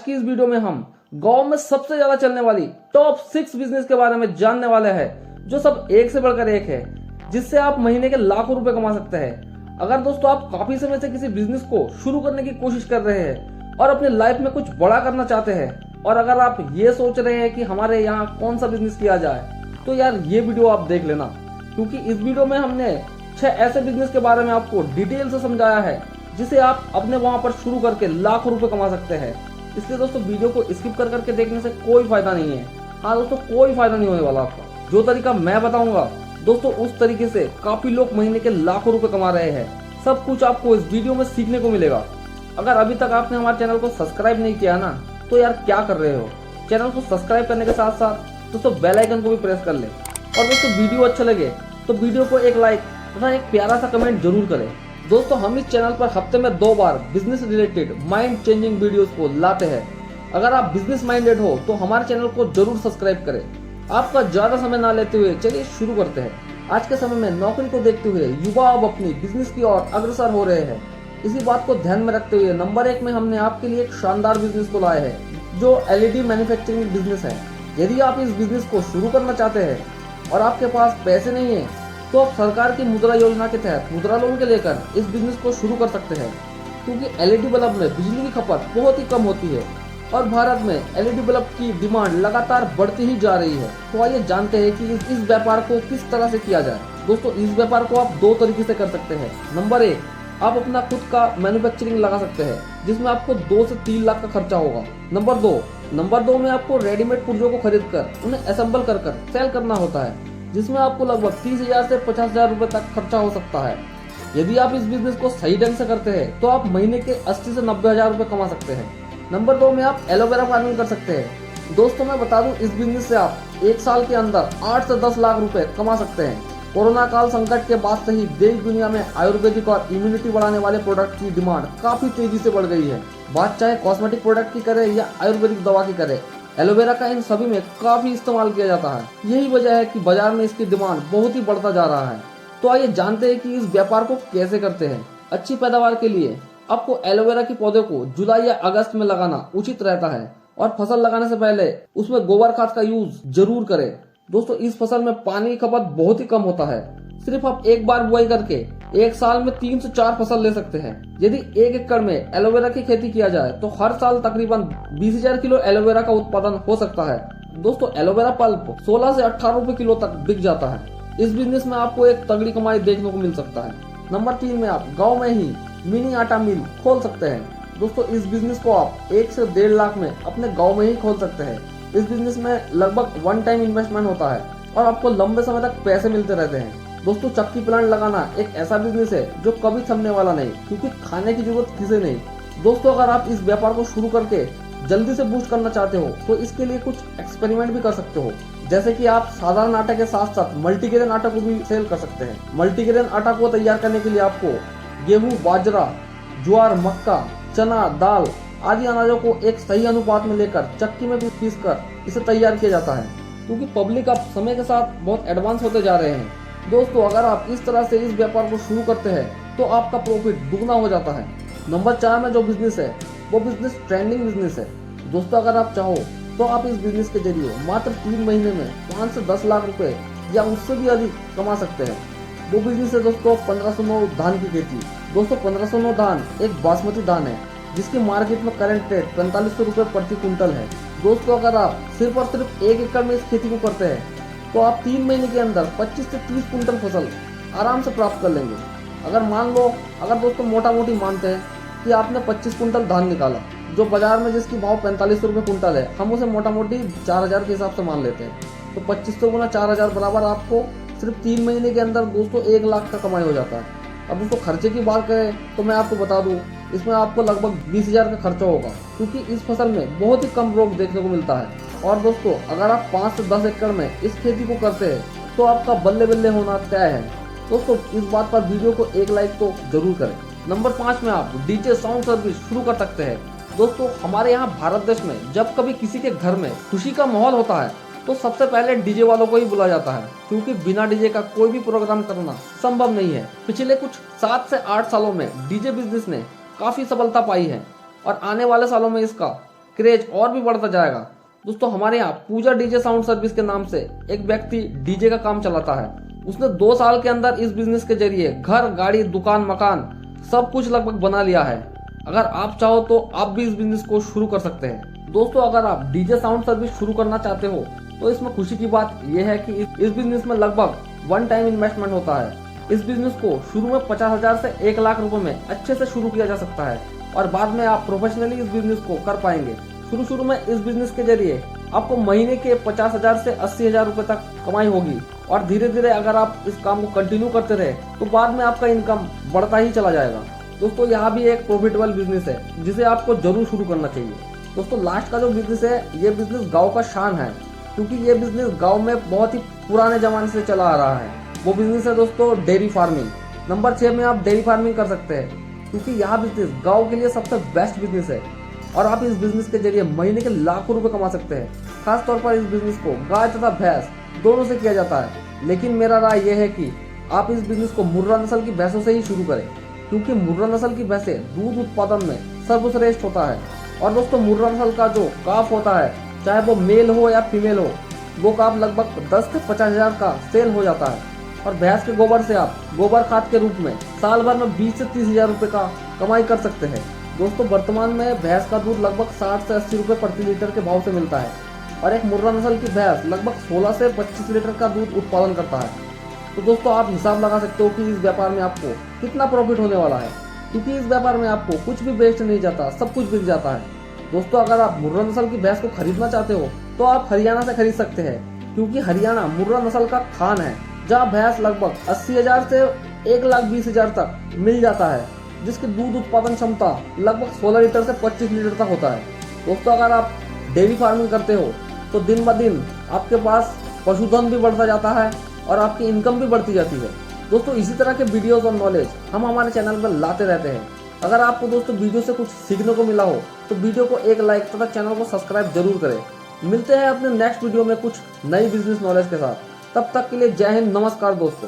की इस वीडियो में हम गांव में सबसे ज्यादा चलने वाली टॉप 6 बिजनेस के बारे में जानने वाले हैं, जो सब एक से बढ़कर एक है, जिससे आप महीने के लाखों रुपए कमा सकते हैं। अगर दोस्तों आप काफी समय से किसी बिजनेस को शुरू करने की कोशिश कर रहे हैं और अपने लाइफ में कुछ बड़ा करना चाहते हैं, और अगर आप ये सोच रहे हैं कि हमारे यहाँ कौन सा बिजनेस किया जाए, तो यार ये वीडियो आप देख लेना, क्योंकि इस वीडियो में हमने 6 ऐसे बिजनेस के बारे में आपको डिटेल से समझाया है जिसे आप अपने वहां पर शुरू करके लाखों रुपए कमा सकते हैं। इसलिए दोस्तों वीडियो को स्किप कर करके देखने से कोई फायदा नहीं है। हाँ दोस्तों, कोई फायदा नहीं होने वाला आपका। जो तरीका मैं बताऊंगा दोस्तों, उस तरीके से काफी लोग महीने के लाखों रुपए कमा रहे हैं। सब कुछ आपको इस वीडियो में सीखने को मिलेगा। अगर अभी तक आपने हमारे चैनल को सब्सक्राइब नहीं किया ना, तो यार क्या कर रहे हो। चैनल को सब्सक्राइब करने के साथ साथ दोस्तों बेल आइकन को भी प्रेस कर ले, और दोस्तों वीडियो अच्छा लगे तो वीडियो को एक लाइक तथा एक प्यारा सा कमेंट जरूर करें। दोस्तों हम इस चैनल पर हफ्ते में 2 बार business related mind changing videos को लाते हैं। अगर आप बिजनेस माइंडेड हो तो हमारे चैनल को जरूर सब्सक्राइब करें। आपका ज्यादा समय ना लेते हुए चलिए शुरू करते हैं। आज के समय में नौकरी को देखते हुए युवा अब अपनी बिजनेस की ओर अग्रसर हो रहे हैं। इसी बात को ध्यान में रखते हुए नंबर 1 में हमने आपके लिए एक शानदार बिजनेस को लाए हैं, जो LED मैन्युफैक्चरिंग बिजनेस है। यदि आप इस बिजनेस को शुरू करना चाहते हैं और आपके पास पैसे नहीं है, तो आप सरकार की मुद्रा योजना के तहत मुद्रा लोन के लेकर इस बिजनेस को शुरू कर सकते हैं, क्योंकि LED बल्ब में बिजली की खपत बहुत ही कम होती है और भारत में LED बल्ब की डिमांड लगातार बढ़ती ही जा रही है। तो आइए जानते हैं कि इस व्यापार को किस तरह से किया जाए। दोस्तों इस व्यापार को आप 2 तरीके से कर सकते हैं। नंबर 1, आप अपना खुद का मैन्युफैक्चरिंग लगा सकते हैं, जिसमें आपको 2 से 3 लाख का खर्चा होगा। नंबर 2 में आपको रेडीमेड पुर्जों को खरीद कर उन्हें असेंबल कर सेल करना होता है, जिसमें आपको लगभग 30,000 से 50,000 रुपए तक खर्चा हो सकता है। यदि आप इस बिजनेस को सही ढंग से करते हैं तो आप महीने के 80 से 90,000 रुपए कमा सकते हैं। नंबर 2 में आप एलोवेरा फार्मिंग कर सकते हैं। दोस्तों मैं बता दूं, इस बिजनेस से आप 1 साल के अंदर 8 से 10 लाख रुपए कमा सकते हैं। कोरोना काल संकट के बाद से ही देश दुनिया में आयुर्वेदिक और इम्यूनिटी बढ़ाने वाले प्रोडक्ट की डिमांड काफी तेजी से बढ़ गई है। बात चाहे कॉस्मेटिक प्रोडक्ट की करे या आयुर्वेदिक दवा की करे, एलोवेरा का इन सभी में काफी इस्तेमाल किया जाता है। यही वजह है कि बाजार में इसकी डिमांड बहुत ही बढ़ता जा रहा है। तो आइए जानते हैं कि इस व्यापार को कैसे करते हैं। अच्छी पैदावार के लिए आपको एलोवेरा के पौधे को जुलाई या अगस्त में लगाना उचित रहता है, और फसल लगाने से पहले उसमें गोबर खाद का यूज जरूर करें। दोस्तों इस फसल में पानी की खपत बहुत ही कम होता है। सिर्फ आप एक बार बुआई करके 1 साल में 3 से 4 फसल ले सकते हैं। यदि 1 एकड़ में एलोवेरा की खेती किया जाए तो हर साल तकरीबन 20,000 किलो एलोवेरा का उत्पादन हो सकता है। दोस्तों एलोवेरा पल्प 16 से 18 रुपए किलो तक बिक जाता है। इस बिजनेस में आपको एक तगड़ी कमाई देखने को मिल सकता है। नंबर 3 में आप गाँव में ही मिनी आटा मिल खोल सकते हैं। दोस्तों इस बिजनेस को आप 1 से 1.5 लाख में अपने गाँव में ही खोल सकते हैं। इस बिजनेस में लगभग 1 टाइम इन्वेस्टमेंट होता है और आपको लंबे समय तक पैसे मिलते रहते हैं। दोस्तों चक्की प्लांट लगाना एक ऐसा बिजनेस है जो कभी थमने वाला नहीं, क्योंकि खाने की जरूरत किसे नहीं। दोस्तों अगर आप इस व्यापार को शुरू करके जल्दी से बूस्ट करना चाहते हो तो इसके लिए कुछ एक्सपेरिमेंट भी कर सकते हो, जैसे कि आप साधारण आटा के साथ साथ मल्टीग्रेन आटा को भी सेल कर सकते हैं। मल्टीग्रेन आटा को तैयार करने के लिए आपको गेहूँ, बाजरा, ज्वार, मक्का, चना, दाल आदि अनाजों को एक सही अनुपात में लेकर चक्की में भी पीस कर इसे तैयार किया जाता है, क्योंकि पब्लिक अब समय के साथ बहुत एडवांस होते जा रहे हैं। दोस्तों अगर आप इस तरह से इस व्यापार को शुरू करते हैं तो आपका प्रॉफिट दुगना हो जाता है। नंबर 4 में जो बिजनेस है वो बिजनेस ट्रेंडिंग बिजनेस है। दोस्तों अगर आप चाहो तो आप इस बिजनेस के जरिए मात्र 3 महीने में 5 से 10 लाख रुपए या उससे भी अधिक कमा सकते हैं। वो बिजनेस है दोस्तों 1509 धान की खेती। दोस्तों 1509 धान एक बासमती धान है, जिसकी मार्केट में करंट रेट 4500 रुपए प्रति क्विंटल है। दोस्तों अगर आप सिर्फ और सिर्फ 1 एकड़ में इस खेती को करते हैं तो आप 3 महीने के अंदर 25 से 30 कुंटल फसल आराम से प्राप्त कर लेंगे। अगर दोस्तों मोटा मोटी मानते हैं कि आपने 25 कुंटल धान निकाला, जो बाजार में जिसकी भाव 4500 रुपए कुंटल है, हम उसे मोटा मोटी 4,000 के हिसाब से मान लेते हैं, तो 2500 गुना 4,000 बराबर आपको सिर्फ 3 महीने के अंदर दोस्तों 1 लाख का कमाई हो जाता है। अब दोस्तों खर्चे की बात करें तो मैं आपको बता दूं, इसमें आपको लगभग 20,000 का खर्चा होगा, क्योंकि इस फसल में बहुत ही कम रोग देखने को मिलता है। और दोस्तों अगर आप 5 से 10 एकड़ में इस खेती को करते हैं तो आपका बल्ले बल्ले होना तय है। दोस्तों इस बात पर वीडियो को एक लाइक तो जरूर करें। नंबर 5 में आप डीजे साउंड सर्विस शुरू कर सकते हैं। दोस्तों हमारे यहाँ भारत देश में जब कभी किसी के घर में खुशी का माहौल होता है तो सबसे पहले डीजे वालों को ही बुलाया जाता है, क्योंकि बिना डीजे का कोई भी प्रोग्राम करना संभव नहीं है। पिछले कुछ 7 से 8 सालों में डीजे बिजनेस ने काफी सफलता पाई है और आने वाले सालों में इसका क्रेज और भी बढ़ता जाएगा। दोस्तों हमारे यहाँ पूजा डीजे साउंड सर्विस के नाम से एक व्यक्ति डीजे का काम चलाता है। उसने 2 साल के अंदर इस बिजनेस के जरिए घर, गाड़ी, दुकान, मकान सब कुछ लगभग बना लिया है। अगर आप चाहो तो आप भी इस बिजनेस को शुरू कर सकते हैं। दोस्तों अगर आप डीजे साउंड सर्विस शुरू करना चाहते हो तो इसमें खुशी की बात यह है कि इस बिजनेस में लगभग 1 टाइम इन्वेस्टमेंट होता है। इस बिजनेस को शुरू में 50,000 से 1 लाख रुपए में अच्छे से शुरू किया जा सकता है और बाद में आप प्रोफेशनली इस बिजनेस को कर पाएंगे। शुरू में इस बिजनेस के जरिए आपको महीने के 50,000 से 80,000 रुपए तक कमाई होगी और धीरे धीरे अगर आप इस काम को कंटिन्यू करते रहे तो बाद में आपका इनकम बढ़ता ही चला जाएगा। दोस्तों यहाँ भी एक प्रॉफिटेबल बिजनेस है जिसे आपको जरूर शुरू करना चाहिए। दोस्तों लास्ट का जो बिजनेस है ये बिजनेस गाँव का शान है, क्योंकि ये बिजनेस गाँव में बहुत ही पुराने जमाने से चला आ रहा है। वो बिजनेस है दोस्तों डेयरी फार्मिंग। नंबर 6 में आप डेयरी फार्मिंग कर सकते हैं, क्योंकि यह बिजनेस गाँव के लिए सबसे बेस्ट बिजनेस है और आप इस बिजनेस के जरिए महीने के लाखों रुपए कमा सकते हैं। खास तौर पर इस बिजनेस को गाय तथा भैंस दोनों से किया जाता है, लेकिन मेरा राय यह है कि आप इस बिजनेस को मुर्रा नस्ल की भैंसों से ही शुरू करें, क्योंकि मुर्रा नस्ल की भैंसें दूध उत्पादन में सर्वश्रेष्ठ होता है। और दोस्तों मुर्रा नस्ल का जो काफ होता है, चाहे वो मेल हो या फीमेल हो, वो काफ लगभग 10 से 50,000 का सेल हो जाता है। और भैंस के गोबर से आप गोबर खाद के रूप में साल भर में 20 से 30,000 रुपए का कमाई कर सकते हैं। दोस्तों वर्तमान में भैंस का दूध लगभग 60 से 80 रुपए प्रति लीटर के भाव से मिलता है और एक मुर्रा नस्ल की भैंस लगभग 16 से 25 लीटर का दूध उत्पादन करता है। तो दोस्तों आप हिसाब लगा सकते हो कि इस व्यापार में आपको कितना प्रॉफिट होने वाला है, क्योंकि इस व्यापार में आपको कुछ भी वेस्ट नहीं जाता, सब कुछ बिक जाता है। दोस्तों अगर आप मुर्रा नस्ल की भैंस को खरीदना चाहते हो तो आप हरियाणा से खरीद सकते हैं, क्योंकि हरियाणा मुर्रा नस्ल का खान है, जहाँ भैंस लगभग 80,000 से 1,20,000 तक मिल जाता है, जिसकी दूध उत्पादन क्षमता लगभग 16 लीटर से 25 लीटर तक होता है। दोस्तों अगर आप डेयरी फार्मिंग करते हो तो दिन ब दिन आपके पास पशुधन भी बढ़ता जाता है और आपकी इनकम भी बढ़ती जाती है। दोस्तों इसी तरह के वीडियोस और नॉलेज हम हमारे चैनल पर लाते रहते हैं। अगर आपको दोस्तों वीडियो से कुछ सीखने को मिला हो तो वीडियो को एक लाइक तथा चैनल को सब्सक्राइब जरूर करें। मिलते हैं अपने नेक्स्ट वीडियो में कुछ नई बिजनेस नॉलेज के साथ। तब तक के लिए जय हिंद, नमस्कार दोस्तों।